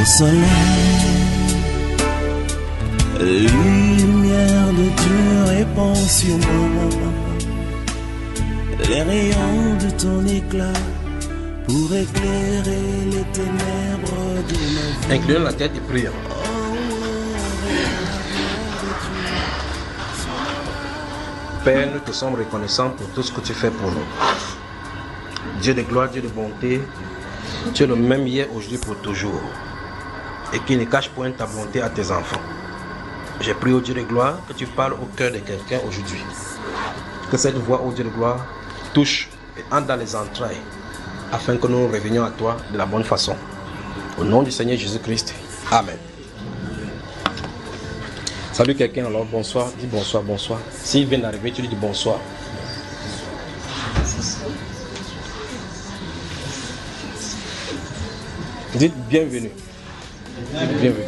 au soleil. Lumière de Dieu répand sur moi. Les rayons de ton éclat pour éclairer les ténèbres de ma vie. Inclinons la tête et prions. Père, nous te sommes reconnaissants pour tout ce que tu fais pour nous. Dieu de gloire, Dieu de bonté, tu es le même hier, aujourd'hui, pour toujours. Et qui ne cache point ta bonté à tes enfants. J'ai prié au Dieu de gloire que tu parles au cœur de quelqu'un aujourd'hui. Que cette voix, au Dieu de gloire, touche et entre dans les entrailles, afin que nous revenions à toi de la bonne façon. Au nom du Seigneur Jésus-Christ. Amen. Salut quelqu'un, alors bonsoir, dis bonsoir, bonsoir. S'il vient d'arriver, tu lui dis bonsoir. Dites bienvenue. Bienvenue.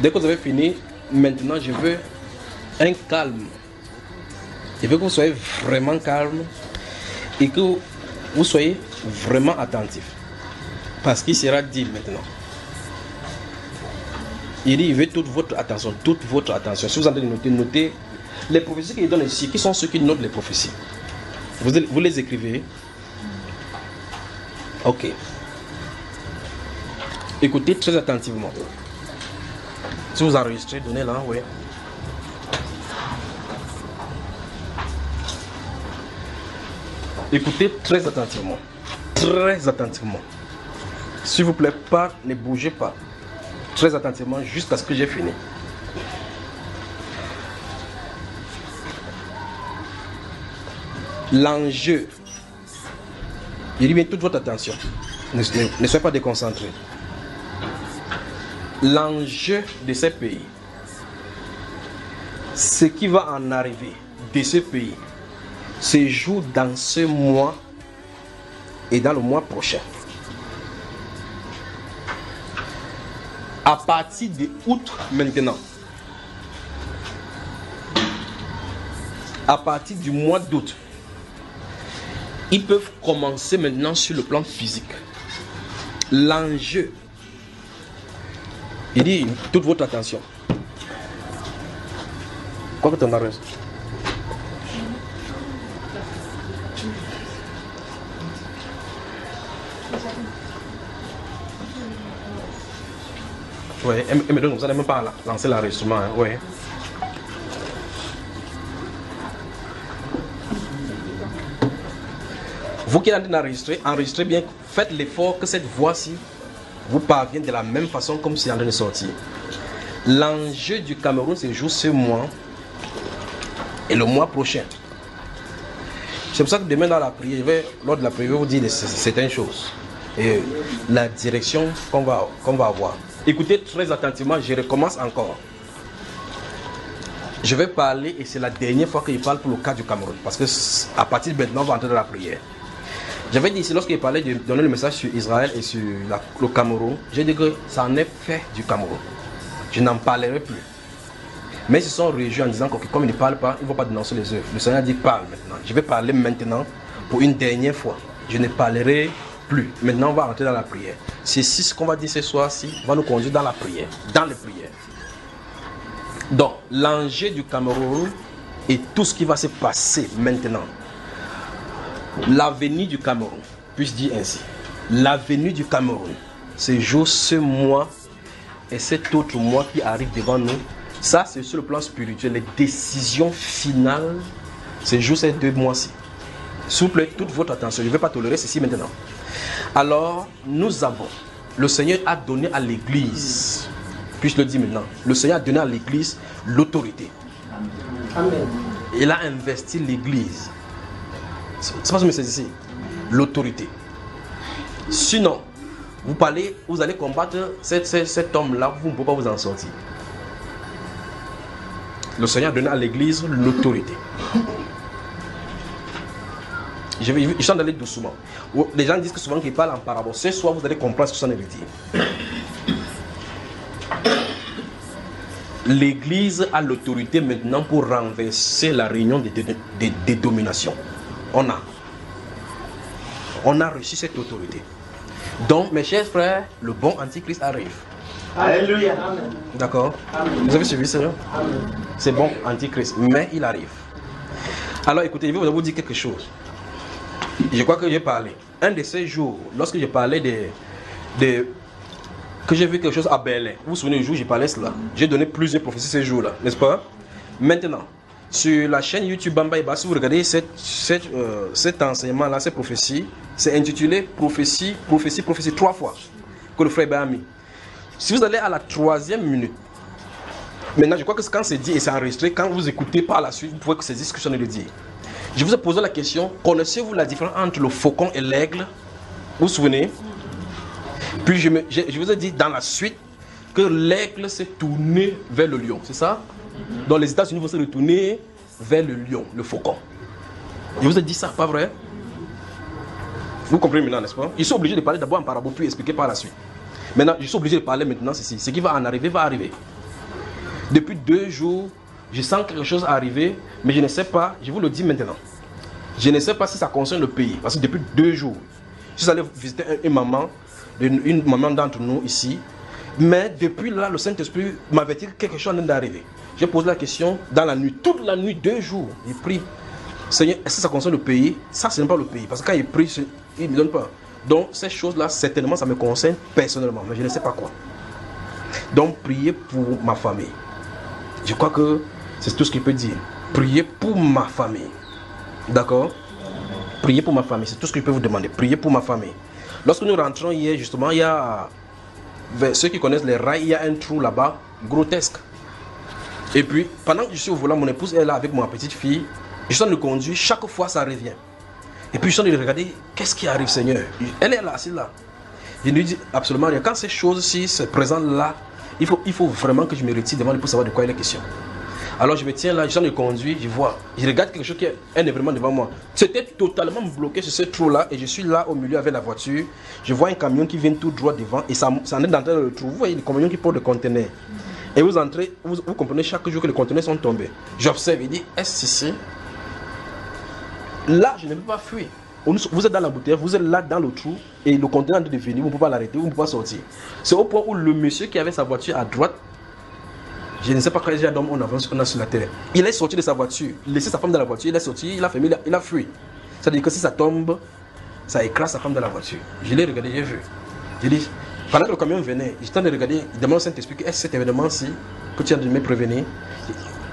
Dès que vous avez fini, maintenant je veux un calme. Je veux que vous soyez vraiment calme et que vous soyez vraiment attentif. Parce qu'il sera dit maintenant. Il dit, il veut toute votre attention, toute votre attention. Si vous avez notez les prophéties qu'il donne ici, qui sont ceux qui notent les prophéties. Vous les écrivez. Ok. Écoutez très attentivement. Si vous enregistrez, donnez-la, oui. Écoutez très attentivement. Très attentivement. S'il vous plaît, pas, ne bougez pas. Très attentivement jusqu'à ce que j'ai fini. L'enjeu. Il dit bien toute votre attention. Ne soyez pas déconcentrés. L'enjeu de ces pays, ce qui va en arriver de ce pays, se joue dans ce mois et dans le mois prochain. À partir de août maintenant, à partir du mois d'août, ils peuvent commencer maintenant sur le plan physique. L'enjeu, il dit toute votre attention. Quoi que tu en as reçu? Oui, et me donne comme ça, même pas lancer l'enregistrement. Hein, oui. Vous qui êtes en train d'enregistrer, enregistrez bien, faites l'effort que cette voix-ci vous parvienne de la même façon comme c'est en train de sortir. L'enjeu du Cameroun se joue ce mois et le mois prochain. C'est pour ça que demain dans la prière, lors de la prière, je vais vous dire certaines choses. Et la direction qu'on va avoir. Écoutez très attentivement, je recommence encore. Je vais parler et c'est la dernière fois que je parle pour le cas du Cameroun. Parce que à partir de maintenant, on va entrer dans la prière. J'avais dit ici, lorsqu'il parlait de donner le message sur Israël et sur le Cameroun, j'ai dit que ça en est fait du Cameroun. Je n'en parlerai plus. Mais ils se sont réjouis en disant que comme ils ne parlent pas, ils ne vont pas dénoncer les œuvres. Le Seigneur dit parle maintenant. Je vais parler maintenant pour une dernière fois. Je ne parlerai plus. Maintenant, on va rentrer dans la prière. C'est ce qu'on va dire ce soir-ci va nous conduire dans la prière. Dans les prières. Donc, l'enjeu du Cameroun et tout ce qui va se passer maintenant. L'avenir du Cameroun, puis-je dire ainsi. L'avenir du Cameroun se joue ce mois et cet autre mois qui arrive devant nous. Ça, c'est sur le plan spirituel. Les décisions finales se jouent ces 2 mois-ci. S'il vous plaît, toute votre attention. Je ne vais pas tolérer ceci maintenant. Alors, nous avons, le Seigneur a donné à l'Église, puis-je le dis maintenant, le Seigneur a donné à l'Église l'autorité. Amen. Il a investi l'Église. C'est pas ce que c'est ici. L'autorité. Sinon, vous allez combattre cet homme-là, vous ne pouvez pas vous en sortir. Le Seigneur a donné à l'Église l'autorité. Je suis en d'aller doucement. Les gens disent que souvent qu'ils parlent en parabole. Ce soir, vous allez comprendre ce que ça veut dire. l'Église a l'autorité maintenant pour renverser la réunion des dominations. On a reçu cette autorité. Donc, mes chers frères, le bon antichrist arrive. Alléluia. D'accord? Vous avez suivi ça? C'est bon, antichrist, mais il arrive. Alors écoutez, je vais vous dire quelque chose. Je crois que j'ai parlé. Un de ces jours, lorsque je parlais que j'ai vu quelque chose à Berlin. Vous vous souvenez du jour où j'ai parlé de cela? J'ai donné plusieurs prophéties ces jours-là, n'est-ce pas? Maintenant, sur la chaîne YouTube Bamba Eba, si vous regardez cet enseignement-là, cette prophétie, c'est intitulé prophétie, 3 fois que le frère Eba a mis. Si vous allez à la 3e minute, maintenant je crois que quand c'est dit et c'est enregistré, quand vous écoutez par la suite, vous pouvez saisir ce que je viens de dire. Je vous ai posé la question, connaissez-vous la différence entre le faucon et l'aigle? Vous vous souvenez? Puis je vous ai dit dans la suite que l'aigle s'est tourné vers le lion, c'est ça? Dans les États-Unis, vont se retourner vers le lion, le faucon. Je vous ai dit ça, pas vrai? Vous comprenez maintenant, n'est-ce pas? Ils sont obligés de parler d'abord en parabole, puis expliquer par la suite. Maintenant, je suis obligé de parler maintenant, ceci. Ce qui va en arriver, va arriver. Depuis 2 jours, je sens quelque chose arriver, mais je ne sais pas, je vous le dis maintenant. Je ne sais pas si ça concerne le pays, parce que depuis 2 jours, je suis allé visiter une maman d'entre nous ici, mais depuis là, le Saint-Esprit m'avait dit que quelque chose en train d'arriver. J'ai posé la question dans la nuit, toute la nuit, 2 jours, j'ai prié. Seigneur, est-ce que ça concerne le pays? Ça, ce n'est pas le pays, parce que quand il prie, il ne me donne pas. Donc, ces choses-là, certainement, ça me concerne personnellement, mais je ne sais pas quoi. Donc, priez pour ma famille. Je crois que c'est tout ce qu'il peut dire. Priez pour ma famille. D'accord? Priez pour ma famille, c'est tout ce que je peux vous demander. Priez pour ma famille. Lorsque nous rentrons hier, justement, il y a, vers ceux qui connaissent les rails, il y a un trou là-bas, grotesque. Et puis, pendant que je suis au volant, mon épouse est là avec ma petite fille. Je suis en train de conduire, chaque fois ça revient. Et puis je suis en train de regarder, qu'est-ce qui arrive, Seigneur? Elle est là, assise là. Je lui dis absolument rien. Quand ces choses-ci se présentent là, il faut vraiment que je me retire devant lui pour savoir de quoi il est question. Alors je me tiens là, je suis en train de conduire, je regarde quelque chose qui est vraiment devant moi. C'était totalement bloqué sur ce trou-là et je suis là au milieu avec la voiture. Je vois un camion qui vient tout droit devant et ça en est d'entrer dans le trou. Vous voyez les camions qui portent le conteneur. Et vous entrez, vous comprenez chaque jour que les conteneurs sont tombés. J'observe et dis, est-ce ici? Là, je ne peux pas fuir. Vous êtes dans la bouteille, vous êtes là dans le trou et le conteneur est devenu, vous ne pouvez pas l'arrêter, vous ne pouvez pas sortir. C'est au point où le monsieur qui avait sa voiture à droite, je ne sais pas quand il y a d'hommes on avance sur la terre. Il est sorti de sa voiture, laissé sa femme dans la voiture, il est sorti, il a fermé, il a fui. C'est-à-dire que si ça tombe, ça écrase sa femme dans la voiture. Je l'ai regardé, j'ai vu. J'ai dit, pendant que le camion venait, j'étais en train de regarder, il demande au Saint-Esprit, est-ce que cet événement-ci, que tu as de me prévenir?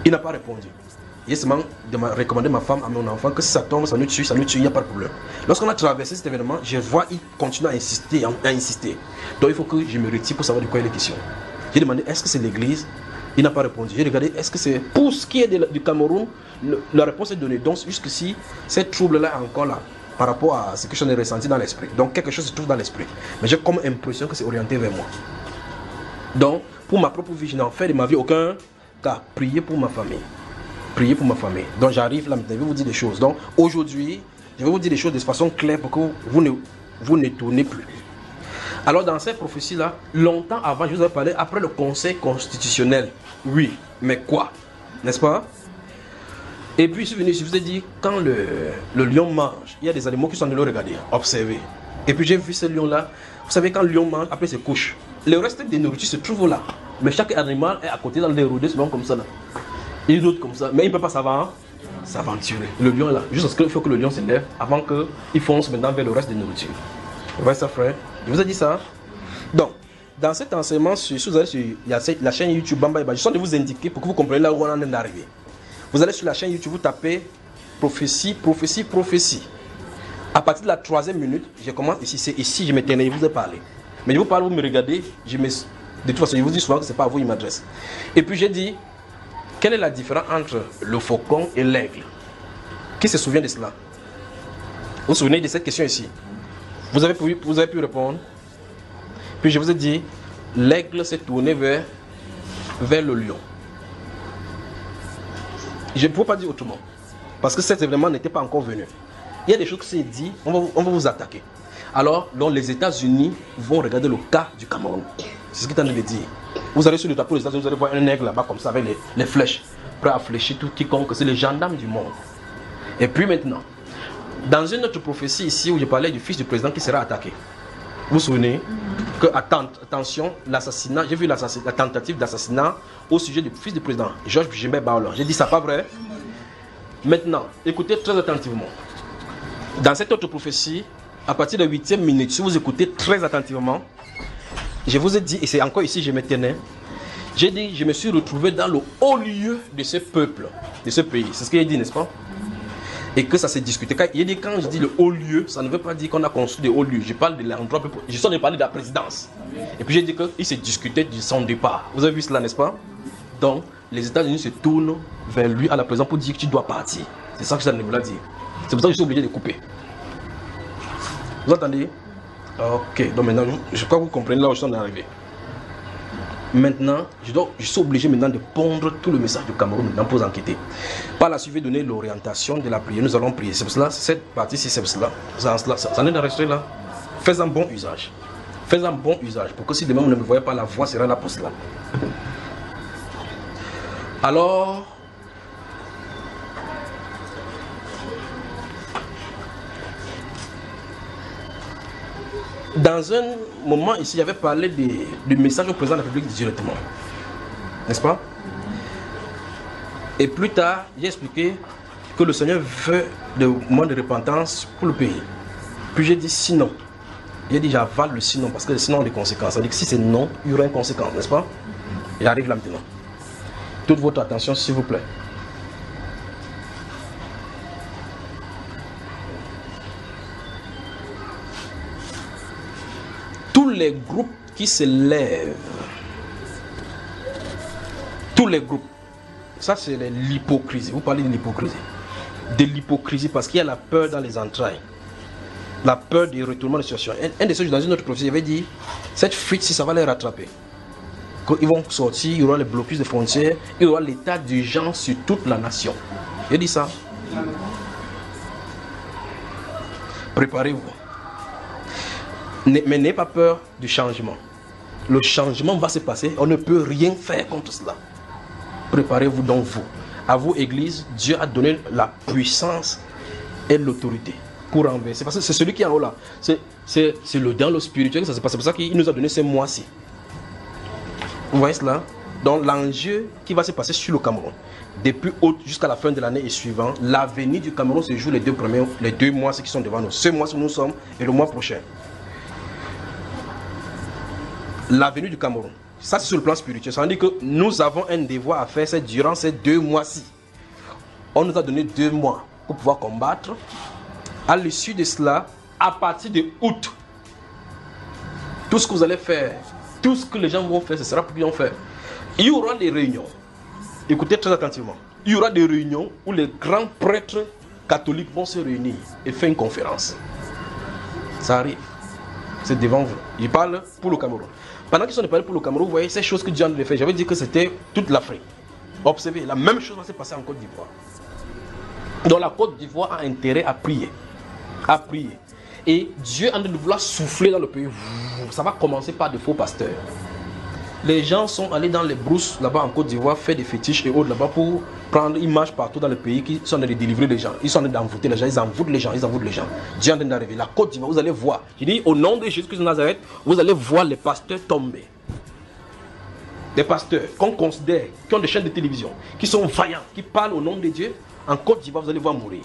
Il n'a pas répondu. Il a seulement recommandé ma femme à mon enfant que si ça tombe, ça nous tue, il n'y a pas de problème. Lorsqu'on a traversé cet événement, je vois qu'il continue à insister, Donc il faut que je me retire pour savoir de quoi il est question. J'ai demandé, est-ce que c'est l'église? Il n'a pas répondu. J'ai regardé, est-ce que c'est pour ce qui est du Cameroun? La réponse est donnée. Donc jusqu'ici, ce trouble-là est encore là par rapport à ce que je n'ai ressenti dans l'esprit. Donc quelque chose se trouve dans l'esprit. Mais j'ai comme impression que c'est orienté vers moi. Donc, pour ma propre vie, je n'en fais de ma vie aucun cas. Priez pour ma famille. Priez pour ma famille. Donc j'arrive là maintenant, je vais vous dire des choses. Donc aujourd'hui, je vais vous dire des choses de façon claire pour que vous ne tournez plus. Alors dans cette prophétie-là, longtemps avant, je vous ai parlé, après le conseil constitutionnel. Oui, mais quoi? N'est-ce pas? Et puis je suis venu, je vous ai dit, quand le lion mange, il y a des animaux qui sont venus le regarder, observer. Et puis j'ai vu ce lion-là. Vous savez, quand le lion mange, après il se couche. Le reste des nourritures se trouve là. Mais chaque animal est à côté dans les rodés, souvent comme ça là. Il route comme ça, mais il ne peut pas s'aventurer. Le lion est là. Juste parce qu'il faut que le lion se lève avant qu'il fonce maintenant vers le reste des nourritures. Vous voyez ça, frère? Je vous ai dit ça. Donc, dans cet enseignement, si vous allez sur la chaîne YouTube Bamba Eba, je suis en train de vous indiquer pour que vous compreniez là où on en est d'arriver. Vous allez sur la chaîne YouTube, vous tapez prophétie, prophétie, prophétie. À partir de la 3e minute, je commence ici. C'est ici je m'éternais, je vous ai parlé. Mais je vous parle, vous me regardez, de toute façon, je vous dis souvent que ce n'est pas à vous, il m'adresse. Et puis j'ai dit, quelle est la différence entre le faucon et l'aigle? Qui se souvient de cela? Vous vous souvenez de cette question ici? Vous avez pu répondre. Puis je vous ai dit, l'aigle s'est tourné vers le lion. Je ne peux pas dire autrement. Parce que cet événement n'était pas encore venu. Il y a des choses qui sont dites, on va vous attaquer. Alors, les États-Unis vont regarder le cas du Cameroun. C'est ce qu'il est en train de dire. Vous allez sur le drapeau des États-Unis, vous allez voir un aigle là-bas comme ça avec les flèches, prêt à fléchir tout quiconque. C'est les gendarmes du monde. Et puis maintenant, dans une autre prophétie ici où je parlais du fils du président qui sera attaqué. Vous vous souvenez que, attention, l'assassinat, j'ai vu la tentative d'assassinat au sujet du fils du président, Georges Bijimé Baola. J'ai dit ça, pas vrai? Maintenant, écoutez très attentivement. Dans cette autre prophétie, à partir de la 8e minute, si vous écoutez très attentivement, je vous ai dit, et c'est encore ici je me tenais, j'ai dit, je me suis retrouvé dans le haut lieu de ce peuple, de ce pays. C'est ce qu'il a dit, n'est-ce pas? Et que ça s'est discuté. Il a dit, quand je dis le haut lieu, ça ne veut pas dire qu'on a construit des hauts lieux. Je parle de l'endroit, je suis en train de parler de la présidence. Et puis j'ai dit qu'il s'est discuté de son départ. Vous avez vu cela, n'est-ce pas? Donc, les États-Unis se tournent vers lui à la présidence pour dire que tu dois partir. C'est ça que ça ne voulait dire. C'est pour ça que je suis obligé de couper. Vous entendez? Ok, donc maintenant, je crois que vous comprenez là où je suis arrivé. Maintenant, je suis obligé maintenant de pondre tout le message du Cameroun maintenant pour enquêter. Par la suite, je vais donner l'orientation de la prière. Nous allons prier. C'est pour cela, cette partie-ci, c'est pour cela. Ça en est enregistré là. Fais-en bon usage. Fais-en bon usage. Pour que si demain vous ne me voyez pas, la voix sera là pour cela. Alors, dans un moment ici, j'avais parlé du message au président de la République directement. N'est-ce pas? Et plus tard, j'ai expliqué que le Seigneur veut des moments de repentance pour le pays. Puis j'ai dit sinon. J'ai dit j'avale le sinon parce que le sinon a des conséquences. Ça veut dire que si c'est non, il y aura une conséquence, n'est-ce pas? J'arrive là maintenant. Toute votre attention, s'il vous plaît. Tous les groupes qui se lèvent, tous les groupes, ça c'est l'hypocrisie. Vous parlez de l'hypocrisie. De l'hypocrisie parce qu'il y a la peur dans les entrailles. La peur du retournement de situation. Un de ceux dans une autre prophétie, il avait dit, cette fuite, si ça va les rattraper. Ils vont sortir, il y aura les blocus de frontières, il y aura l'état d'urgence sur toute la nation. Il dit ça. Préparez-vous. Mais n'ayez pas peur du changement. Le changement va se passer, on ne peut rien faire contre cela. Préparez-vous donc vous. À vous, Église, Dieu a donné la puissance et l'autorité pour renverser. Parce que c'est celui qui est en haut là. C'est dans le spirituel que ça se passe. C'est pour ça qu'il nous a donné ces mois-ci. Vous voyez cela? Donc l'enjeu qui va se passer sur le Cameroun, depuis août jusqu'à la fin de l'année et suivant, l'avenir du Cameroun se joue les deux mois qui sont devant nous. Ce mois où nous sommes et le mois prochain. L'avenir du Cameroun, ça c'est sur le plan spirituel. Ça veut dire que nous avons un devoir à faire durant ces 2 mois-ci. On nous a donné 2 mois pour pouvoir combattre. À l'issue de cela, à partir de août, tout ce que vous allez faire, tout ce que les gens vont faire, ce sera pour qu'ils vont faire. Il y aura des réunions. Écoutez très attentivement. Il y aura des réunions où les grands prêtres catholiques vont se réunir et faire une conférence. Ça arrive. C'est devant vous. Je parle pour le Cameroun. Pendant qu'ils sont parlés pour le Cameroun, vous voyez ces choses que Dieu a fait. J'avais dit que c'était toute l'Afrique. Observez, la même chose va se passer en Côte d'Ivoire. Donc la Côte d'Ivoire a intérêt à prier. À prier. Et Dieu est en train de vouloir souffler dans le pays. Ça va commencer par des faux pasteurs. Les gens sont allés dans les brousses là-bas en Côte d'Ivoire, faire des fétiches et autres là-bas pour prendre une marche partout dans le pays qui sont en train de délivrer les gens. Ils sont en train d'envoûter les gens, ils envoûtent les gens, ils envoûtent les gens. Dieu est en train d'arriver. La Côte d'Ivoire, vous allez voir. Je dis au nom de Jésus-Christ de Nazareth, vous allez voir les pasteurs tomber. Des pasteurs qu'on considère, qui ont des chaînes de télévision, qui sont vaillants, qui parlent au nom de Dieu. En Côte d'Ivoire, vous allez voir mourir.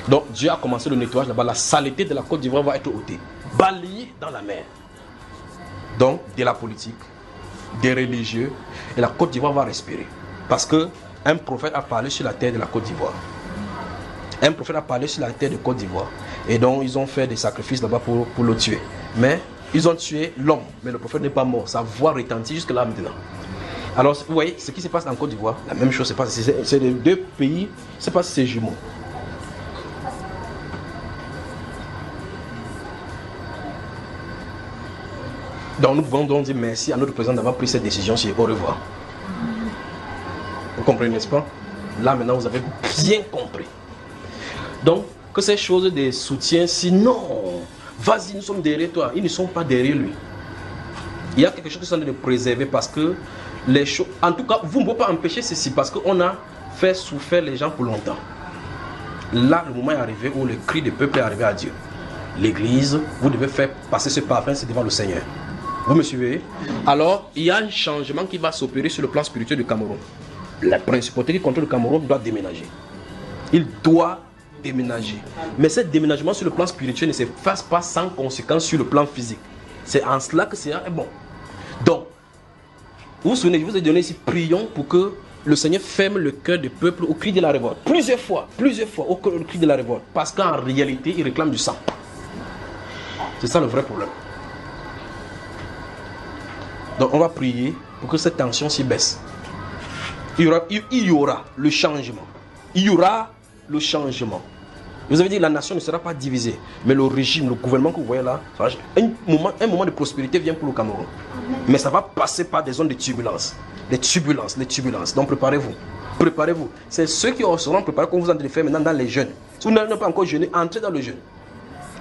Donc Dieu a commencé le nettoyage là-bas. La saleté de la Côte d'Ivoire va être ôtée, balayée dans la mer. Donc de la politique, des religieux, et la Côte d'Ivoire va respirer. Parce que un prophète a parlé sur la terre de la Côte d'Ivoire. Un prophète a parlé sur la terre de Côte d'Ivoire. Et donc ils ont fait des sacrifices là-bas pour le tuer. Mais ils ont tué l'homme, mais le prophète n'est pas mort. Sa voix retentit jusque là maintenant. Alors vous voyez ce qui se passe en Côte d'Ivoire, la même chose se passe. C'est les 2 pays, c'est pas si c'est jumeaux. Donc nous pouvons donc dire merci à notre président d'avoir pris cette décision. Au revoir. Vous comprenez, n'est-ce pas? Là maintenant vous avez bien compris. Donc que ces choses de soutien, sinon, vas-y, nous sommes derrière toi. Ils ne sont pas derrière lui. Il y a quelque chose qui sont de préserver parce que les choses... En tout cas, vous ne pouvez pas empêcher ceci parce qu'on a fait souffrir les gens pour longtemps. Là, le moment est arrivé où le cri du peuple est arrivé à Dieu. L'église, vous devez faire passer ce parfum, c'est devant le Seigneur. Vous me suivez? Alors, il y a un changement qui va s'opérer sur le plan spirituel du Cameroun. La principauté qui contrôle le Cameroun doit déménager. Il doit déménager. Mais ce déménagement sur le plan spirituel ne se fasse pas sans conséquence sur le plan physique. C'est en cela que c'est bon. Donc, vous vous souvenez, je vous ai donné ici, prions pour que le Seigneur ferme le cœur du peuple au cri de la révolte. Plusieurs fois au cri de la révolte. Parce qu'en réalité, il réclame du sang. C'est ça le vrai problème. Donc on va prier pour que cette tension s'y baisse. Il y aura le changement. Il y aura le changement. Vous avez dit que la nation ne sera pas divisée. Mais le régime, le gouvernement que vous voyez là, un moment de prospérité vient pour le Cameroun. Mais ça va passer par des zones de turbulence. Les turbulences. Donc préparez-vous. Préparez-vous. C'est ceux qui seront préparés qu'on vous en train de faire maintenant dans les jeunes. Si vous n'avez pas encore jeûné, entrez dans le jeûne.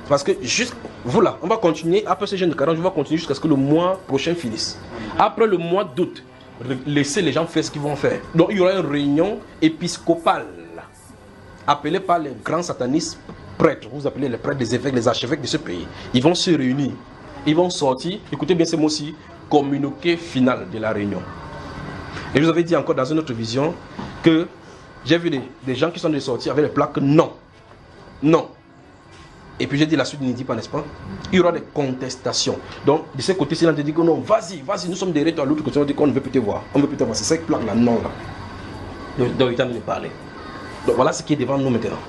Parce que juste, vous là, on va continuer, après ce jeûne de 40, je vais continuer jusqu'à ce que le mois prochain finisse. Après le mois d'août, laissez les gens faire ce qu'ils vont faire. Donc il y aura une réunion épiscopale, appelée par les grands satanistes prêtres, vous appelez les prêtres, les évêques, les archevêques de ce pays. Ils vont se réunir, ils vont sortir, écoutez bien ces mots-ci, communiqué final de la réunion. Et je vous avais dit encore dans une autre vision que j'ai vu des gens qui sont sortis avec les plaques non. Non. Et puis j'ai dit la suite ne dit pas, n'est-ce pas? Il y aura des contestations. Donc de ce côté-ci, on te dit que non, vas-y, nous sommes derrière toi. L'autre côté, on dit qu'on ne veut plus te voir. On ne veut plus te voir. C'est cette plaque-là, non là. Donc il est en train de parler. Donc voilà ce qui est devant nous maintenant.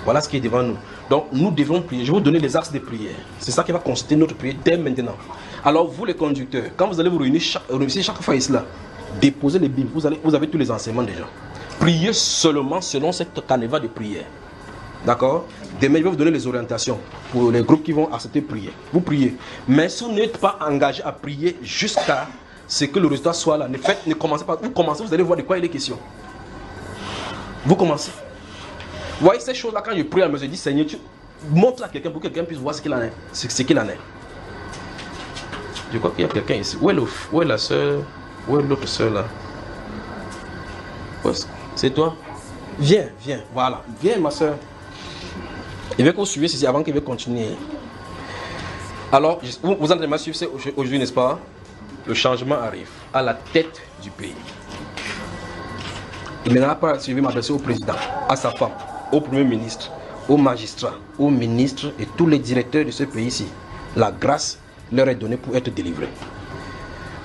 Voilà ce qui est devant nous. Donc nous devons prier. Je vais vous donner les axes de prière. C'est ça qui va constituer notre prière dès maintenant. Alors vous les conducteurs, quand vous allez vous réunir chaque fois ici là, déposez les Bibles. Vous avez tous les enseignements déjà. Priez seulement selon cette canevas de prière. D'accord? Demain, je vais vous donner les orientations pour les groupes qui vont accepter de prier. Vous priez. Mais si vous n'êtes pas engagé à prier jusqu'à ce que le résultat soit là, ne commencez pas. Vous commencez, vous allez voir de quoi il est question. Vous commencez. Vous voyez ces choses-là, quand je prie à la maison, je dis Seigneur, tu montres à quelqu'un pour que quelqu'un puisse voir ce qu'il en est. Ce qu'il en est. Je crois qu'il y a quelqu'un ici. Où est la soeur? Où est l'autre soeur là? C'est toi? Viens. Voilà. Viens, ma soeur. Il veut qu'on suive ceci avant qu'il veut continuer. Alors, vous allez me suivre aujourd'hui, n'est-ce pas? Le changement arrive à la tête du pays. Et maintenant, après, je vais m'adresser au président, à sa femme, au premier ministre, aux magistrats, aux ministres et tous les directeurs de ce pays-ci. La grâce leur est donnée pour être délivrés.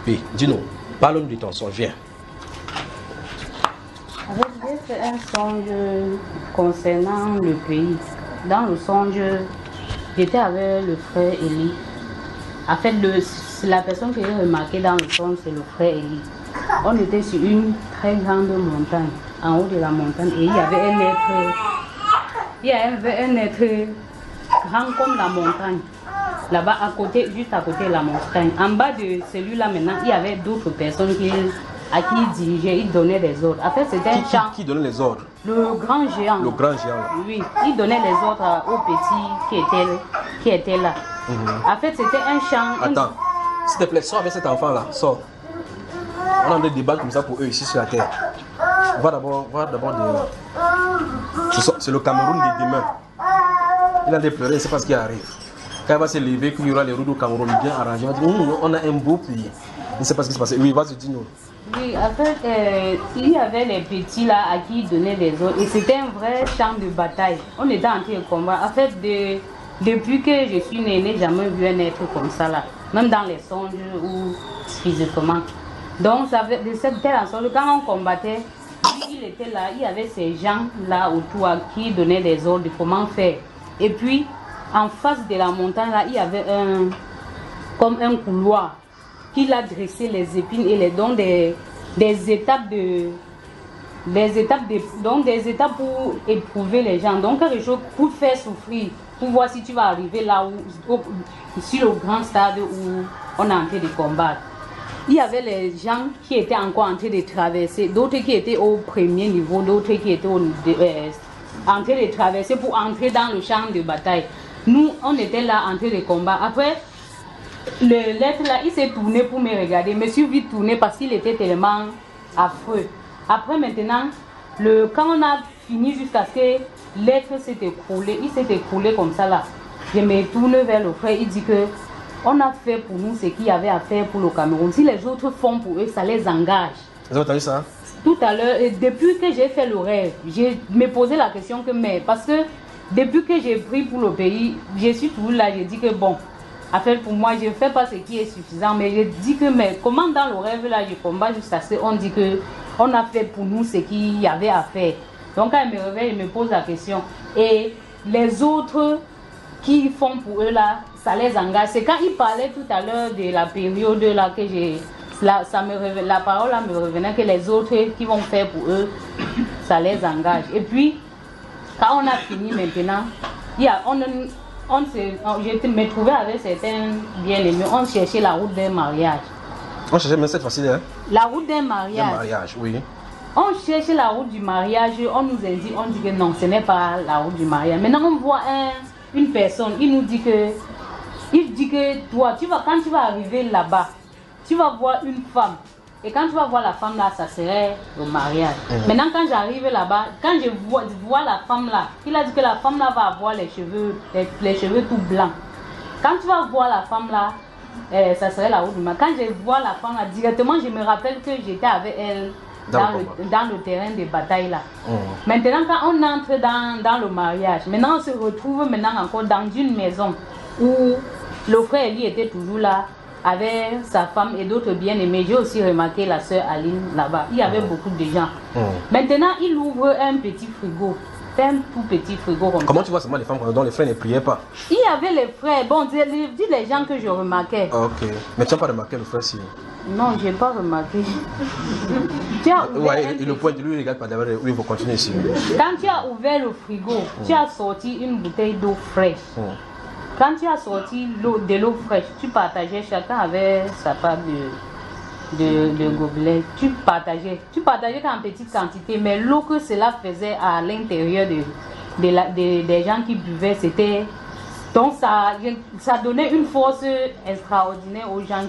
Puis, dis-nous, parle-nous de ton songe, viens. J'ai fait un songe concernant le pays. Dans le songe, j'étais avec le frère Élie. En fait, la personne que j'ai remarquée dans le songe, c'est le frère Élie. On était sur une très grande montagne, en haut de la montagne, et il y avait un être grand comme la montagne. Là-bas, juste à côté de la montagne. En bas de celui-là, maintenant, il y avait d'autres personnes à qui il dirigeait, il donnait des ordres. En fait, c'était un champ. Qui donnait les ordres? Le grand géant. Le grand géant, là. Oui, il donnait les ordres aux petits qui étaient là. En fait, c'était un champ. Attends, s'il te plaît, sors avec cet enfant-là, sors. On a des débats comme ça pour eux ici sur la terre. Va d'abord c'est le Cameroun de demain. Il a des pleurer, c'est pas ce qui arrive. Quand il va se lever, qu'il y aura les routes du Cameroun bien arrangées, il va dire on a un beau pays. Il ne sait pas ce qui se passe. Oui, vas-y, dis-nous. Oui, en fait, il y avait les petits là à qui ils donnaient des ordres. Et c'était un vrai champ de bataille. On était en train de combattre. En fait, depuis que je suis née, je n'ai jamais vu un être comme ça là. Même dans les songes ou physiquement. Donc, c'était en sorte quand on combattait, lui, il était là, il y avait ces gens là autour à qui donnaient des ordres de comment faire. Et puis, en face de la montagne là, il y avait comme un couloir qu'il a dressé les épines et les dons des étapes pour éprouver les gens. Donc, quelque chose pour faire souffrir, pour voir si tu vas arriver là sur le grand stade où on est en train de combattre. Il y avait les gens qui étaient encore en train de traverser, d'autres qui étaient au premier niveau, d'autres qui étaient en train de traverser pour entrer dans le champ de bataille. Nous, on était là en train de combattre. Après, L'être là, il s'est tourné pour me regarder. Je me suis vite tourné parce qu'il était tellement affreux. Après maintenant, quand on a fini jusqu'à ce que l'être s'est écroulé, il s'est écroulé comme ça là. Je me tourne vers le frère, il dit que on a fait pour nous ce qu'il y avait à faire pour le Cameroun. Si les autres font pour eux, ça les engage. Vous avez entendu ça? Tout à l'heure, depuis que j'ai fait le rêve, je me posais la question que mais parce que depuis que j'ai pris pour le pays, je suis toujours là, je dis que bon, à faire pour moi, je ne fais pas ce qui est suffisant, mais je dis que mais comment dans le rêve là, je combats jusqu'à ce qu'on dit que on a fait pour nous ce qu'il y avait à faire. Donc quand je me réveille, je me pose la question. Et les autres qui font pour eux là, ça les engage. C'est quand ils parlaient tout à l'heure de la période là que j'ai... la parole là me revenait que les autres qui vont faire pour eux, ça les engage. Et puis, quand on a fini maintenant, je me trouvais avec certains bien-aimés, on cherchait la route d'un mariage. On cherchait même cette fois-ci, hein? La route d'un mariage. Un mariage, oui. On cherchait la route du mariage, on nous a dit, on dit que non, ce n'est pas la route du mariage. Maintenant, on voit une personne, il nous dit que, toi, quand tu vas arriver là-bas, tu vas voir une femme. Et quand tu vas voir la femme là, ça serait le mariage. Maintenant, quand j'arrive là-bas, quand je vois la femme là, il a dit que la femme là va avoir les cheveux tout blancs. Quand tu vas voir la femme là, ça serait la route du mariage. Quand je vois la femme là, directement, je me rappelle que j'étais avec elle dans le terrain de bataille là. Maintenant, quand on entre dans le mariage, maintenant on se retrouve maintenant encore dans une maison où le frère lui était toujours là avec sa femme et d'autres bien-aimés. J'ai aussi remarqué la sœur Aline là-bas. Il y avait beaucoup de gens. Maintenant, il ouvre un petit frigo. Un tout petit frigo comme Comment ça. tu vois seulement les femmes dont les frères ne priaient pas? Il y avait les frères. Bon, dis les gens que je remarquais. Ok. Mais tu n'as pas remarqué le frère si? Non, je n'ai pas remarqué. Tu as ouvert Ouais, et le point de lui, il regarde pas d'abord. Oui, il faut continuer ici. Quand tu as ouvert le frigo, tu as sorti une bouteille d'eau fraîche. Quand tu as sorti de l'eau fraîche, tu partageais, chacun avait sa part de gobelet. Tu partageais en petite quantité, mais l'eau que cela faisait à l'intérieur des gens qui buvaient, c'était... Donc ça donnait une force extraordinaire aux gens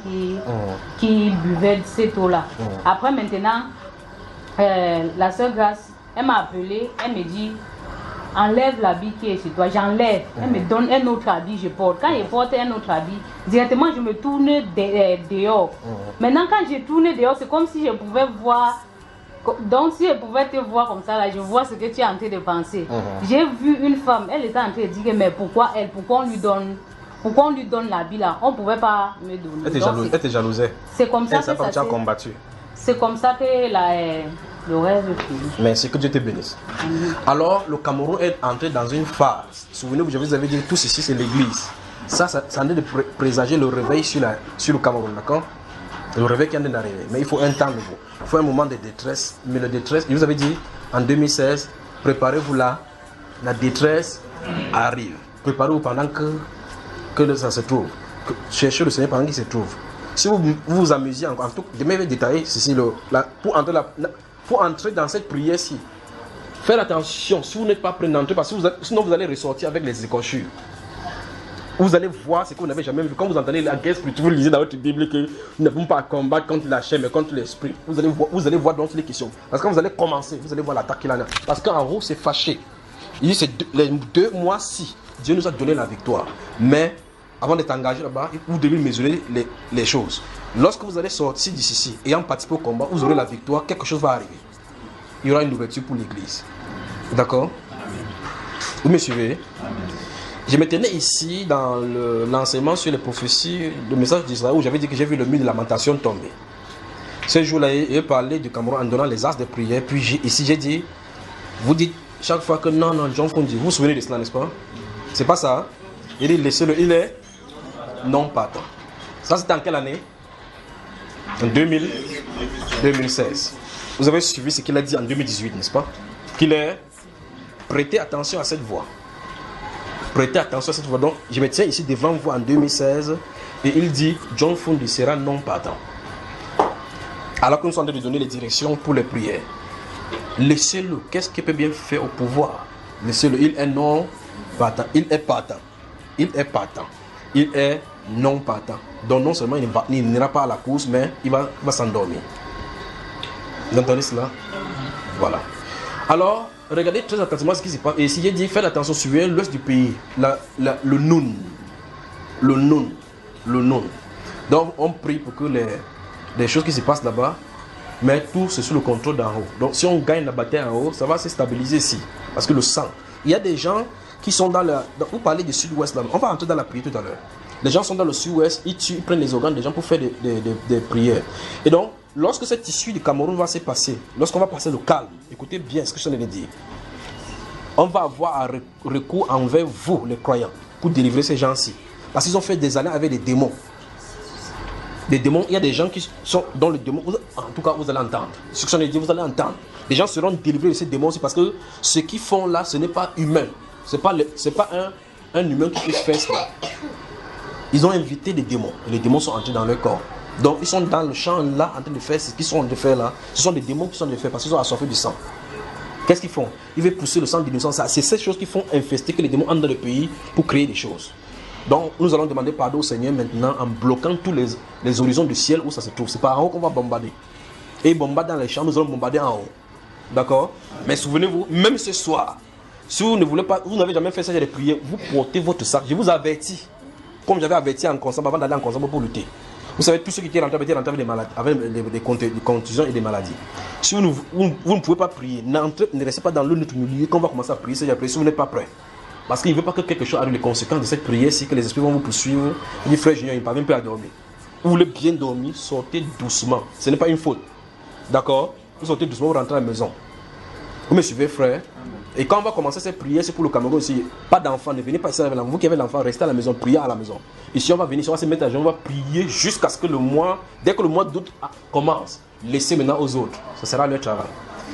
qui buvaient cette eau-là. Après maintenant, la sœur Grace, elle m'a appelé, elle me dit... Enlève l'habit qui est sur toi, j'enlève. Elle me donne un autre habit, je porte. Quand je porte un autre habit, directement je me tourne dehors. Maintenant, quand je tourne dehors, c'est comme si je pouvais voir. Donc, si je pouvais te voir comme ça, là, je vois ce que tu es en train de penser. J'ai vu une femme, elle était en train de dire, mais pourquoi on lui donne l'habit là? On ne pouvait pas me donner. Elle te jalousait. C'est comme ça que tu as combattu. C'est comme ça que le rêve finit. Merci, que Dieu te bénisse. Alors, le Cameroun est entré dans une phase. Souvenez-vous, je vous avais dit, tout ceci, c'est l'église. Ça en est de présager le réveil sur le Cameroun, d'accord? Le réveil qui est en train d'arriver. Mais il faut un temps nouveau. Il faut un moment de détresse. Mais la détresse, je vous avais dit, en 2016, préparez-vous là. La détresse arrive. Préparez-vous pendant que ça se trouve. Cherchez le Seigneur pendant qu'il se trouve. Si vous vous amusez, en tout cas, je vais détailler ceci, pour entrer dans cette prière-ci, faites attention, si vous n'êtes pas prêt d'entrer, parce que sinon vous allez ressortir avec les écorchures. Vous allez voir ce que vous n'avez jamais vu. Quand vous entendez la guerre spirituelle, vous lisez dans votre Bible que nous n'avons pas à combattre contre la chair, mais contre l'esprit. Vous allez voir donc les questions. Parce que quand vous allez commencer, vous allez voir l'attaque qu'il en a. Parce qu'en gros, c'est fâché. Il dit, les 2 mois-ci, Dieu nous a donné la victoire. Mais avant d'être engagé là-bas, vous devez mesurer les choses. Lorsque vous allez sortir d'ici, ayant participé au combat, vous aurez la victoire, quelque chose va arriver. Il y aura une ouverture pour l'église. D'accord? Vous me suivez? Je me tenais ici dans l'enseignement sur les prophéties, le message d'Israël, où j'avais dit que j'ai vu le mur de lamentation tomber. Ce jour-là, il parlait du Cameroun en donnant les as de prière. Puis ici, j'ai dit, vous dites chaque fois que non, John Fondi, vous vous souvenez de cela, n'est-ce pas? C'est pas ça. Hein? Il dit, laissez-le, il est non partant. Ça, c'était en quelle année? En 2016. Vous avez suivi ce qu'il a dit en 2018, n'est-ce pas? Qu'il est prêtez attention à cette voix. Prêtez attention à cette voix. Donc, je me tiens ici devant vous en 2016 et il dit John Fondi sera non partant. Alors que nous sommes en train de donner les directions pour les prières. Laissez-le. Qu'est-ce qu'il peut bien faire au pouvoir? Laissez-le. Il est non partant. Il est partant. Il est partant. Il est non partant. Donc non seulement il n'ira pas à la course, mais il va s'endormir. Vous entendez cela? Voilà. Alors, regardez très attentivement ce qui se passe. Et ici, j'ai dit, faites attention, suivez l'ouest du pays, le Noun. Le Noun. Le Noun. Donc, on prie pour que les choses qui se passent là-bas, mais tout c'est sous le contrôle d'en haut. Donc, si on gagne la bataille en haut, ça va se stabiliser ici. Parce que le sang. Il y a des gens qui sont vous parlez du sud-ouest là, on va entrer dans la prière tout à l'heure. Les gens sont dans le sud-ouest, ils prennent les organes des gens pour faire des prières. Et donc, lorsque cette issue du Cameroun va se passer, lorsqu'on va passer le calme, écoutez bien ce que je viens de dire, on va avoir un recours envers vous, les croyants, pour délivrer ces gens-ci. Parce qu'ils ont fait des années avec des démons. Des démons, il y a des gens qui sont dans le démon, en tout cas vous allez entendre. Ce que je viens de dire, vous allez entendre. Les gens seront délivrés de ces démons aussi parce que ce qu'ils font là, ce n'est pas humain. Ce n'est pas un humain qui peut faire cela. Ils ont invité des démons. Et les démons sont entrés dans leur corps. Donc ils sont dans le champ là en train de faire ce qu'ils sont en train de faire là. Ce sont des démons qui sont en train de faire parce qu'ils ont assoiffé du sang. Qu'est-ce qu'ils font? Ils veulent pousser le sang d'innocent. C'est ces choses qui font infester que les démons entrent dans le pays pour créer des choses. Donc nous allons demander pardon au Seigneur maintenant en bloquant tous les horizons du ciel où ça se trouve. C'est pas en haut qu'on va bombarder. Et ils bombardent dans les champs, nous allons bombarder en haut. D'accord? Mais souvenez-vous, même ce soir, si vous ne voulez pas, vous n'avez jamais fait ça de prière, vous portez votre sac. Je vous avertis, comme j'avais averti en consemble avant d'aller en consemble pour lutter. Vous savez, tous ceux qui étaient rentrés avec des maladies, avec des contusions et des maladies. Si vous ne pouvez pas prier, ne restez pas dans le notre milieu, qu'on va commencer à prier, c'est-à-dire si vous n'êtes pas prêt. Parce qu'il ne veut pas que quelque chose arrive, les conséquences de cette prière, c'est que les esprits vont vous poursuivre. Il dit, frère Junior, il ne parvient plus à dormir. Vous voulez bien dormir, sortez doucement. Ce n'est pas une faute. D'accord? Vous sortez doucement, vous rentrez à la maison. Vous me suivez, frère? Et quand on va commencer cette prière, c'est pour le Cameroun aussi. Pas d'enfants, ne venez pas ici avec l'enfant. Vous qui avez l'enfant, restez à la maison, priez à la maison. Ici, on va venir, on va se mettre à genoux, on va prier jusqu'à ce que le mois, dès que le mois d'août commence, laissez maintenant aux autres. Ce sera leur travail.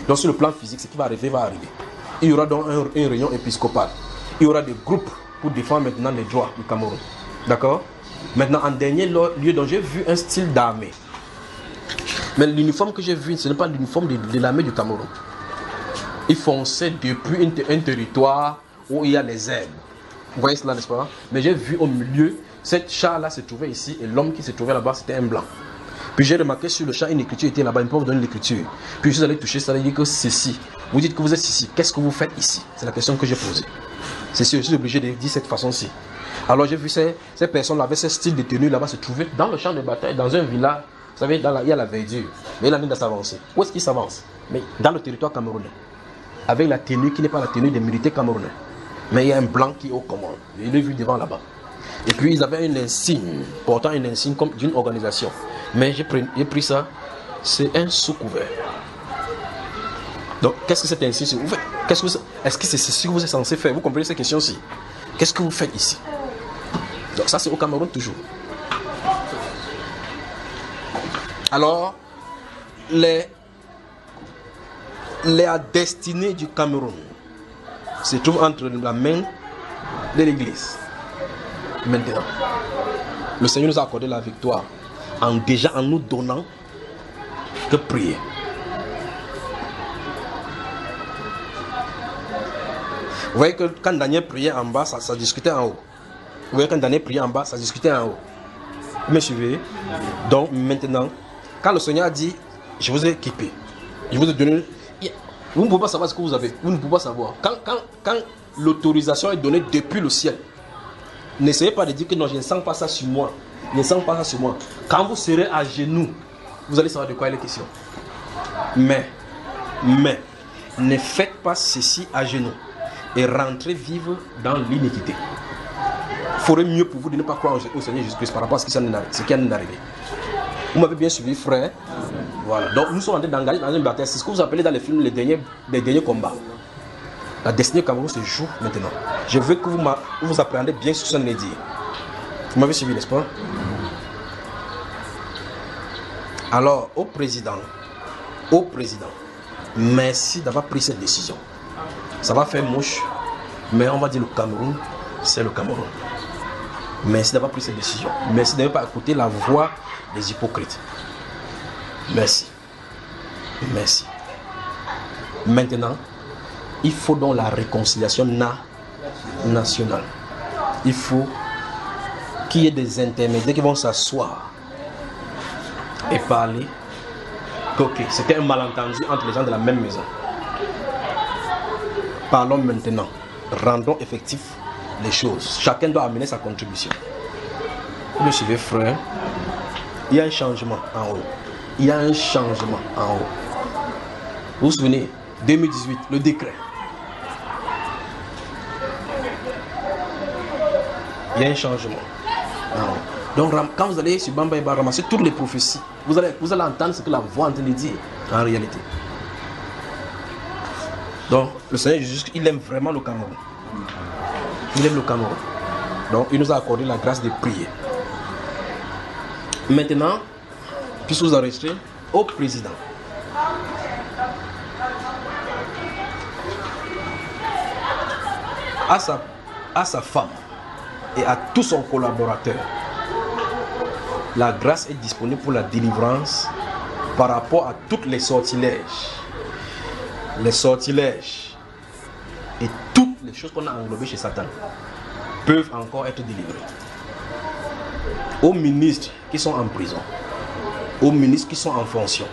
Donc, sur le plan physique, ce qui va arriver, va arriver. Il y aura donc une réunion épiscopale. Il y aura des groupes pour défendre maintenant les droits du Cameroun. D'accord? Maintenant, en dernier lieu, donc j'ai vu un style d'armée. Mais l'uniforme que j'ai vu, ce n'est pas l'uniforme de l'armée du Cameroun. Ils fonçaient depuis un territoire où il y a les herbes. Vous voyez cela, n'est-ce pas? Mais j'ai vu au milieu, cette char-là se trouvait ici et l'homme qui se trouvait là-bas, c'était un blanc. Puis j'ai remarqué sur le char, une écriture était là-bas, ils peuvent vous donner l'écriture. Puis je suis allé toucher ça, il dit que ceci. Vous dites que vous êtes ici, qu'est-ce que vous faites ici? C'est la question que j'ai posée. C'est sûr, je suis obligé de dire cette façon-ci. Alors j'ai vu ces personnes-là avec ce style de tenue là-bas se trouver dans le champ de bataille, dans un village. Vous savez, il y a la verdure, mais il a envie de s'avancer. Où est-ce qu'il s'avance? Mais dans le territoire camerounais. Avec la tenue qui n'est pas la tenue des militaires camerounais. Mais il y a un blanc qui est aux commandes. Il est vu devant là-bas. Et puis ils avaient une insigne, portant une insigne comme d'une organisation. Mais j'ai pris ça, c'est un sous-couvert. Donc qu'est-ce que c'est insigne? Est-ce que c'est ce que vous êtes censé faire? Vous comprenez ces questions-ci? Qu'est-ce que vous faites ici? Donc ça c'est au Cameroun toujours. Alors, la destinée du Cameroun se trouve entre la main de l'Église. Maintenant, le Seigneur nous a accordé la victoire déjà en nous donnant que prier. Vous voyez que quand Daniel priait en bas, ça discutait en haut. Vous voyez quand Daniel priait en bas, ça discutait en haut. Vous me suivez? Donc maintenant, quand le Seigneur a dit, je vous ai équipé, je vous ai donné... Vous ne pouvez pas savoir ce que vous avez. Vous ne pouvez pas savoir. Quand l'autorisation est donnée depuis le ciel, n'essayez pas de dire que non, je ne sens pas ça sur moi. Je ne sens pas ça sur moi. Quand vous serez à genoux, vous allez savoir de quoi il est question. Mais, ne faites pas ceci à genoux et rentrez vivre dans l'iniquité. Il faudrait mieux pour vous de ne pas croire au Seigneur Jésus-Christ par rapport à ce qui vient d'arriver. Vous m'avez bien suivi, frère. Voilà. Donc nous sommes en train d'engager dans une bataille. C'est ce que vous appelez dans les films les derniers combats. La destinée Cameroun se joue maintenant. Je veux que vous apprenez bien ce que ça veut dire. Vous m'avez suivi, n'est-ce pas? Alors, au président, merci d'avoir pris cette décision. Ça va faire mouche, mais on va dire le Cameroun, c'est le Cameroun. Merci d'avoir pris cette décision. Merci de ne pas écouter la voix des hypocrites. Merci. Merci. Maintenant, il faut donc la réconciliation nationale. Il faut qu'il y ait des intermédiaires qui vont s'asseoir et parler que ok, c'était un malentendu entre les gens de la même maison. Parlons maintenant, rendons effectif les choses. Chacun doit amener sa contribution. Vous le suivez, frère, il y a un changement en haut. Il y a un changement en haut. Vous vous souvenez, 2018, le décret. Il y a un changement en haut. Donc quand vous allez sur Bamba et ramasser toutes les prophéties, vous allez entendre ce que la voix est en train de dire en réalité. Donc le Seigneur Jésus, il aime vraiment le Cameroun. Il aime le Cameroun. Donc il nous a accordé la grâce de prier. Maintenant, puisque vous enregistrez au président. À sa femme et à tout son collaborateur, la grâce est disponible pour la délivrance par rapport à toutes les sortilèges. Les sortilèges et toutes les choses qu'on a englobées chez Satan peuvent encore être délivrées. Aux ministres qui sont en prison, aux ministres qui sont en fonction.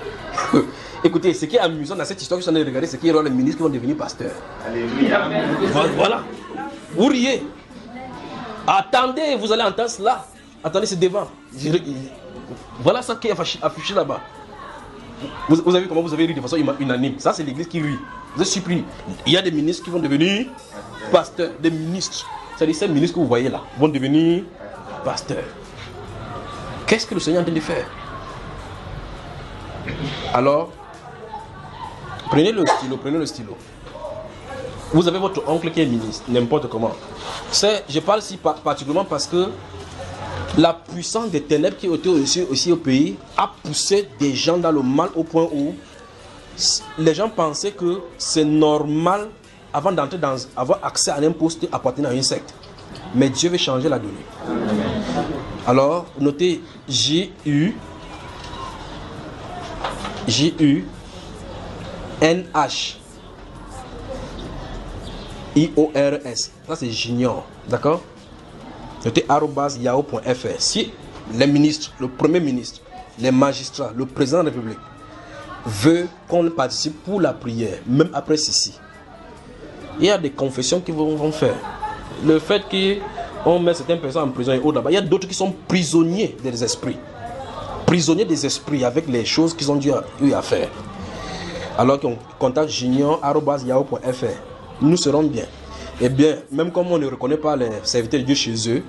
Écoutez, ce qui est amusant dans cette histoire que je suis en train de regarder, c'est qu'il y aura les ministres qui vont devenir pasteurs. Alléluia. Voilà. Vous riez. Attendez, vous allez entendre cela. Attendez, c'est devant. Voilà ça qui est affiché là-bas. Vous avez vu comment vous avez ri de façon unanime. Ça, c'est l'église qui rit. Vous êtes surpris. Il y a des ministres qui vont devenir pasteurs. Des ministres. C'est-à-dire ces ministres que vous voyez là vont devenir pasteurs. Qu'est-ce que le Seigneur est en train de faire? Alors, prenez le stylo. Vous avez votre oncle qui est ministre, n'importe comment. Je parle ici particulièrement parce que la puissance des ténèbres qui était aussi au pays a poussé des gens dans le mal au point où les gens pensaient que c'est normal avant d'entrer avoir accès à un poste appartenant à une secte. Mais Dieu veut changer la donnée. Alors, notez J-U-N-H. I-O-R-S. Ça, c'est junior. D'accord? Notez @yahoo.fr. Si les ministres, le premier ministre, les magistrats, le président de la République veut qu'on participe pour la prière, même après ceci, il y a des confessions qu'ils vont faire. Le fait qu'on met certaines personnes en prison et autres là-bas, il y a d'autres qui sont prisonniers des esprits. Prisonniers des esprits avec les choses qu'ils ont eu à faire. Alors qu'on contacte junior@yahoo.fr. Nous serons bien. Et bien, même comme on ne reconnaît pas les serviteurs de Dieu chez eux,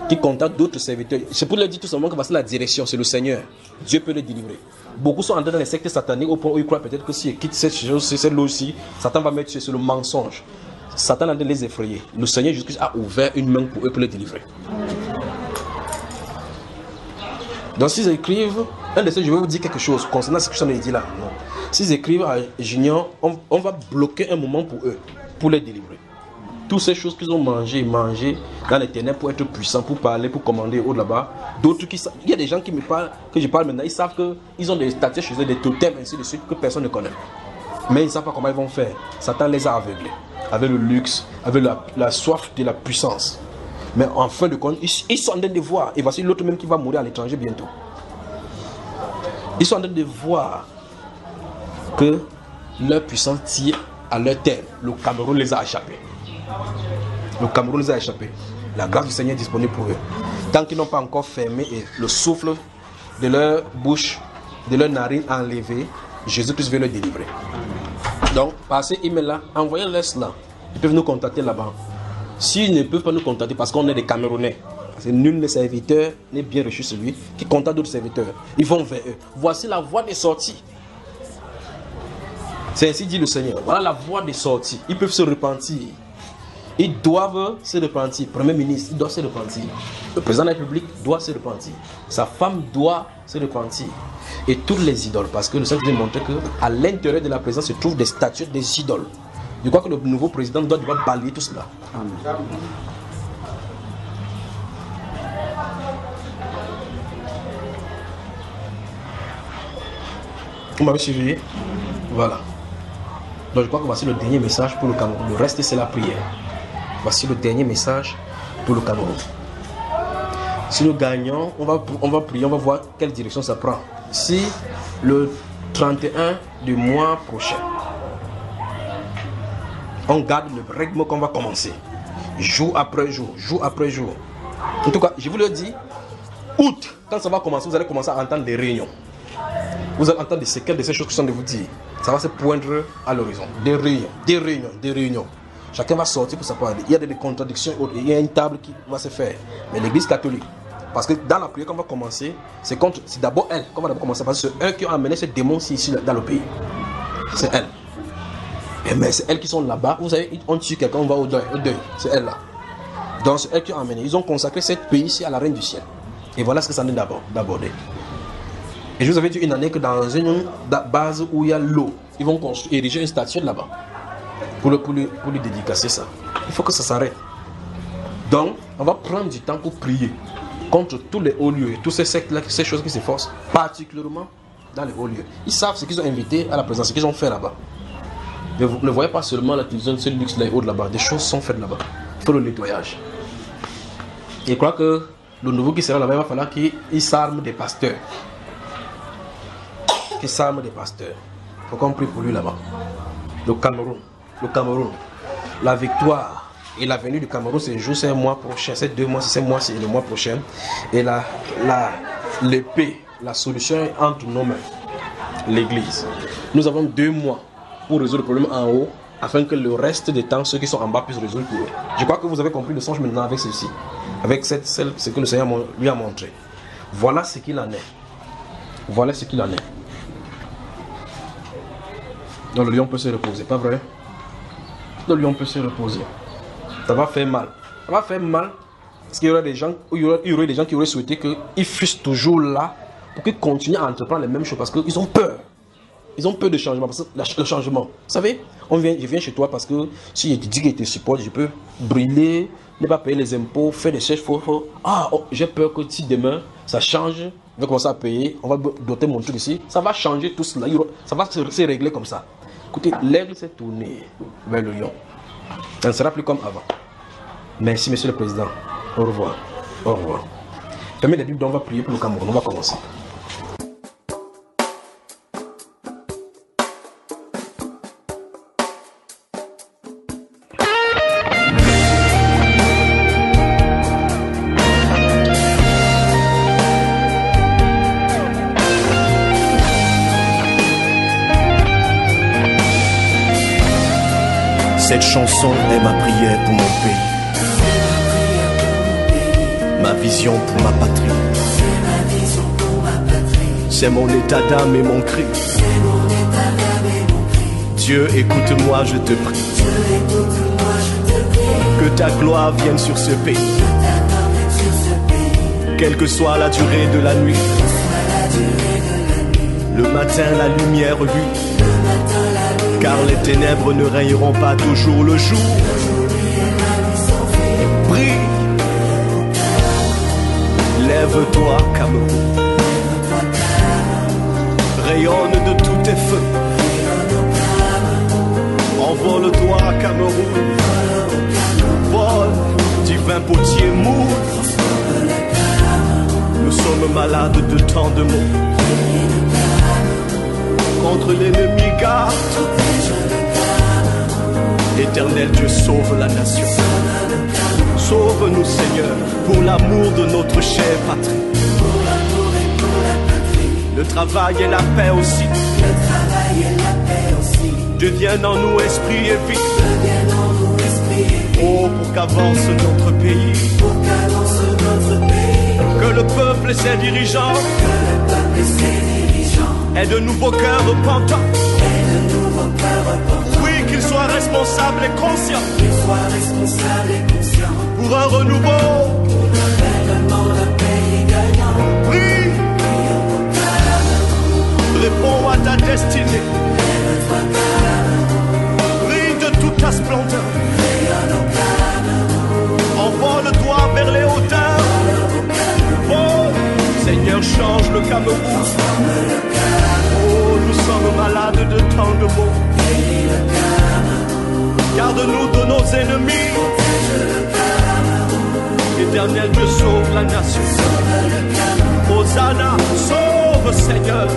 qui contactent d'autres serviteurs, c'est pour leur dire tout simplement que voici la direction, c'est le Seigneur. Dieu peut les délivrer. Beaucoup sont entrés dans les sectes sataniques au point où ils croient peut-être que si ils quittent cette chose, c'est là aussi, Satan va mettre sur le mensonge. Satan a de les effrayer. Le Seigneur Jésus-Christ a ouvert une main pour eux pour les délivrer. Donc s'ils écrivent, un de ceux, je vais vous dire quelque chose concernant ce que je dit là. Non. S'ils écrivent à Junior, on va bloquer un moment pour eux, pour les délivrer. Toutes ces choses qu'ils ont mangé dans les ténèbres pour être puissants, pour parler, pour commander au là-bas. D'autres qui savent, il y a des gens qui me parlent, que je parle maintenant, ils savent qu'ils ont des statues chez eux, des totems, ainsi de suite, que personne ne connaît. Mais ils ne savent pas comment ils vont faire. Satan les a aveuglés, avec le luxe, avec la soif de la puissance. Mais en fin de compte, ils sont en train de voir, et voici l'autre même qui va mourir à l'étranger bientôt. Ils sont en train de voir que leur puissance tire à leur terme. Le Cameroun les a échappés. Le Cameroun les a échappés. La grâce du Seigneur est disponible pour eux. Tant qu'ils n'ont pas encore fermé et le souffle de leur bouche, de leur narine enlevé, Jésus-Christ veut les délivrer. Donc, par ces emails-là, envoyez-leur cela. Ils peuvent nous contacter là-bas. S'ils ne peuvent pas nous contacter parce qu'on est des Camerounais, parce que nul des serviteurs n'est bien reçu celui qui contacte d'autres serviteurs. Ils vont vers eux. Voici la voie des sorties. C'est ainsi dit le Seigneur. Voilà la voie des sorties. Ils peuvent se repentir. Ils doivent se repentir. Le Premier ministre, il doit se repentir. Le président de la République doit se repentir. Sa femme doit se repentir. Et toutes les idoles. Parce que le Seigneur nous a montré qu'à l'intérieur de la présence se trouvent des statues, des idoles. Je crois que le nouveau président doit balayer tout cela. Amen. Vous m'avez suivi? Voilà. Donc je crois que voici le dernier message pour le Cameroun. Le reste c'est la prière. Voici le dernier message pour le Cameroun. Si nous gagnons, on va prier, on va voir quelle direction ça prend. Si le 31 du mois prochain, on garde le rythme qu'on va commencer, jour après jour, jour après jour. En tout cas, je vous le dis, août, quand ça va commencer, vous allez commencer à entendre des réunions. Vous allez entendre des séquelles de ces choses que je suis en train de vous dire. Ça va se poindre à l'horizon. Des réunions, des réunions, des réunions. Chacun va sortir pour sa part. Il y a des contradictions, il y a une table qui va se faire. Mais l'église catholique, parce que dans la prière qu'on va commencer, c'est d'abord elle qu'on va d'abord commencer. Parce que c'est eux qui ont amené ces démons ici dans le pays. C'est elle. Mais c'est elles qui sont là-bas. Vous savez, on tue quelqu'un, on va au deuil. C'est elle là. Donc c'est elles qui ont amené. Ils ont consacré ce pays ici à la reine du ciel. Et voilà ce que ça en est d'aborder. Et je vous avais dit une année que dans une base où il y a l'eau, ils vont ériger une statue là-bas pour lui dédicacer ça. Il faut que ça s'arrête. Donc, on va prendre du temps pour prier contre tous les hauts lieux et tous ces sectes-là, ces choses qui s'efforcent, particulièrement dans les hauts lieux. Ils savent ce qu'ils ont invité à la présence, ce qu'ils ont fait là-bas. Mais vous ne voyez pas seulement la télévision, ce luxe-là et autres là-bas. Des choses sont faites là-bas. Il faut le nettoyage. Et je crois que le nouveau qui sera là-bas, il va falloir qu'il s'arme des pasteurs. Qu'il s'arme des pasteurs. Il faut qu'on prie pour lui là-bas. Le Cameroun. La victoire et la venue du Cameroun, c'est le mois prochain. C'est 2 mois, c'est le mois prochain. Et l'épée, la solution est entre nos mains. L'église. Nous avons 2 mois pour résoudre le problème en haut, afin que le reste des temps, ceux qui sont en bas puissent résoudre pour eux. Je crois que vous avez compris le songe maintenant avec ceci. Avec ce que le Seigneur lui a montré. Voilà ce qu'il en est. Voilà ce qu'il en est. Donc le lion peut se reposer, pas vrai? Le lion peut se reposer. Ça va faire mal. Ça va faire mal. Parce qu'il y aurait des gens, il y aurait des gens qui auraient souhaité qu'ils fussent toujours là pour qu'ils continuent à entreprendre les mêmes choses parce qu'ils ont peur. Ils ont peur de changement. Parce que le changement, vous savez, je viens chez toi parce que si je te dis que je te supporte, je peux brûler, ne pas payer les impôts, faire des chèques faux. J'ai peur que si demain ça change, je vais commencer à payer, on va doter mon truc ici, ça va changer tout cela, ça va se régler comme ça. Écoutez, l'aigle s'est tourné vers le lion. Ça ne sera plus comme avant. Merci, monsieur le président. Au revoir. Au revoir. Permets les Bibles, on va prier pour le Cameroun. On va commencer. Cette chanson est ma prière pour mon pays, ma vision pour ma patrie. C'est mon état d'âme et mon cri. Dieu, écoute-moi, je te prie. Que ta gloire vienne sur ce pays. Quelle que soit la durée de la nuit. Le matin, la lumière luit. Car les ténèbres ne régneront pas toujours le jour. Brille, lève-toi Cameroun. Rayonne de tous tes feux. Envole-toi Cameroun. Vole, divin potier mou. Nous sommes malades de tant de maux. Contre l'ennemi garde. Éternel Dieu, sauve la nation. Sauve-nous Seigneur, pour l'amour de notre chère patrie. Le travail et la paix aussi. Dieu vienne en nous, esprit et vie. Oh, pour qu'avance notre pays. Que le peuple et ses dirigeants aient de nouveaux cœurs repentants. Oui, qu'ils soient responsables et conscients. Pour un renouveau. Oui. Réponds à ta destinée. Brille de toute ta splendeur. Envole-toi vers les hauteurs. Oh, Seigneur, change le Cameroun. Oh, nous sommes malades de tant de maux. Garde-nous de nos ennemis. Éternel Dieu, sauve la nation. Hosanna, sauve Seigneur.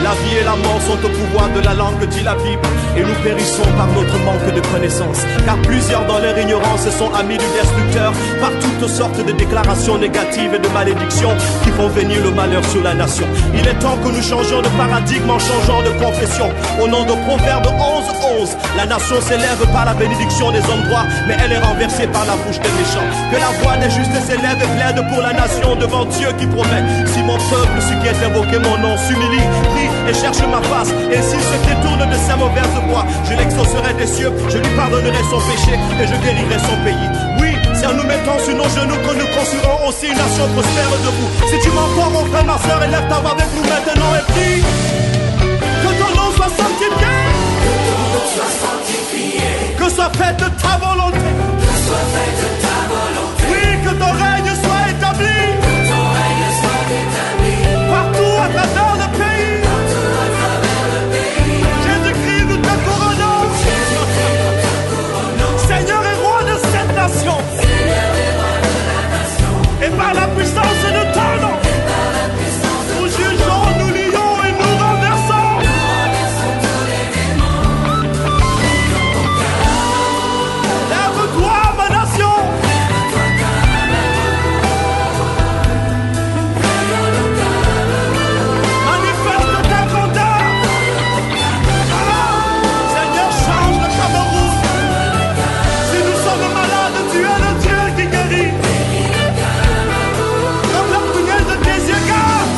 La vie et la mort sont au pouvoir de la langue, dit la Bible, et nous périssons par notre manque de connaissance. Car plusieurs dans leur ignorance sont amis du destructeur, par toutes sortes de déclarations négatives et de malédictions qui font venir le malheur sur la nation. Il est temps que nous changeons de paradigme en changeant de confession. Au nom de Proverbe 11:11, la nation s'élève par la bénédiction des hommes droits, mais elle est renversée par la bouche des méchants. Que la voix des justes s'élève et plaide pour la nation devant Dieu qui promet: si mon peuple, celui qui est invoqué mon nom, s'humilie, prie et cherche ma face, et s'il se détourne de sa mauvaise voie, je l'exaucerai des cieux, je lui pardonnerai son péché et je guérirai son pays. Oui, c'est en nous mettant sur nos genoux que nous construirons aussi une nation prospère debout. Si tu m'entends, mon frère, ma soeur, élève ta voix avec nous maintenant et prie. Que ton nom soit sanctifié, que soit faite ta volonté, oui, que ton règne soit établi, partout à travers le pays. Jésus-Christ, nous te couronnons, Seigneur et roi de cette nation, et par la puissance de ton nom, nous jugeons, nous lions et nous renversons. Lève-toi, ma nation. Manifeste ta grandeur. Seigneur, change le Cameroun. Si nous sommes malades, tu es le Dieu qui guérit. Comme la prunelle de tes yeux, garde.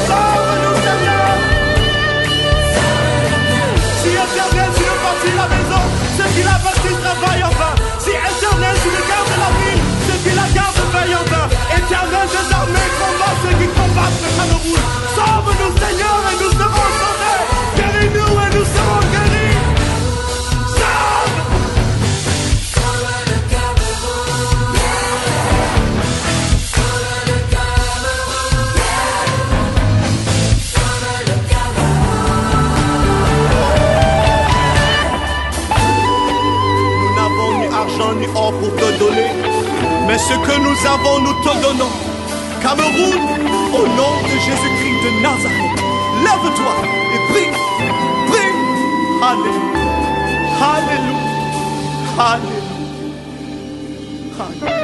Sauve-nous, Seigneur. Si Éternel, tu veux bâtir la maison, ceux qui la bâtissent travaillent en vain. Si Éternel, tu veux garder la ville, ceux qui la gardent veillent en vain. Éternel des armées, combat ceux qui combattent le Cameroun. Sauve-nous, Seigneur, et nous serons sauvés. Guéris-nous et nous serons guéris. Sauve! Nous n'avons ni argent ni or pour te donner, mais ce que nous avons, nous te donnons. Cameroun, au nom de Jésus-Christ de Nazareth, lève-toi et prie, prie. Alléluia, Alléluia, Alléluia, Alléluia.